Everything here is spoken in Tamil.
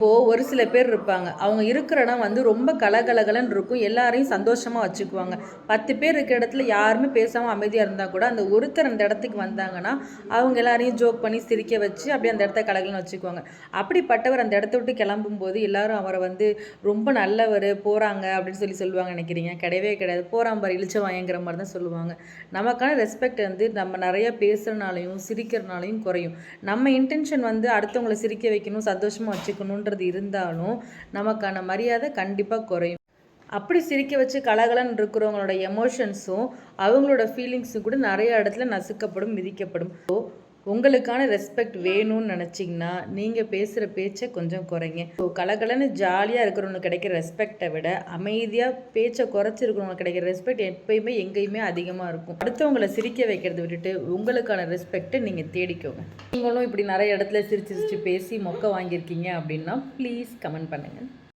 இப்போது ஒரு சில பேர் இருப்பாங்க. அவங்க இருக்கிற இடம் வந்து ரொம்ப கலகலகலன்னு இருக்கும். எல்லாரையும் சந்தோஷமா வச்சுக்குவாங்க. 10 பேர் இருக்கிற இடத்துல யாருமே பேசாம அமைதியா இருந்தா கூட, அந்த ஒருத்தர் அந்த இடத்துக்கு வந்தாங்கன்னா, அவங்க எல்லாரையும் ஜோக் பண்ணி சிரிக்க வச்சு, அப்படியே அந்த இடத்த கலகலன்னு வச்சுக்குவாங்க. அப்படிப்பட்டவர் அந்த இடத்த விட்டு கிளம்பும்போது, எல்லாரும் அவர வந்து ரொம்ப நல்லவரு, போறாங்க அப்படின்னு சொல்லுவாங்கன்னு நினைக்கிறீங்க? கிடையவே கிடையாது. போறான் பாரு இளிச்சவாயங்கிற மாரி தான் சொல்லுவாங்க. நமக்கான ரெஸ்பெக்ட் வந்து நம்ம நெறைய பேசுறனாலயும், சிரிக்கிறனாலயும் குறையும். நம்ம இன்டென்ஷன் வந்து அடுத்தவங்கள சிரிக்க வைக்கணும், சந்தோஷமா வச்சுக்கணுன்ற இருந்தாலும் நமக்கான மரியாதை கண்டிப்பாக குறையும். அப்படி சிரிக்க வச்சு கலகலன்னு இருக்கிறவங்களோட எமோஷன்ஸும் அவங்களோட ஃபீலிங்ஸும் கூட நிறைய இடத்துல நசுக்கப்படும், மிதிக்கப்படும். ஸோ உங்களுக்கான ரெஸ்பெக்ட் வேணும்னு நினச்சிங்கன்னா நீங்கள் பேசுகிற பேச்சை கொஞ்சம் குறைங்க. ஸோ கலகலன்னு ஜாலியாக இருக்கிறவங்களுக்கு கிடைக்கிற ரெஸ்பெக்டை விட அமைதியாக பேச்சை குறைச்சிருக்கிறவங்களுக்கு கிடைக்கிற ரெஸ்பெக்ட் எப்பயுமே எங்கேயுமே அதிகமாக இருக்கும். அடுத்தவங்களை சிரிக்க வைக்கிறத விட்டுட்டு உங்களுக்கான ரெஸ்பெக்டை நீங்கள் தேடிக்கோங்க. நீங்களும் இப்படி நிறைய இடத்துல சிரிச்சு சிரிச்சு பேசி மொக்க வாங்கியிருக்கீங்க அப்படின்னா ப்ளீஸ் கமெண்ட் பண்ணுங்கள்.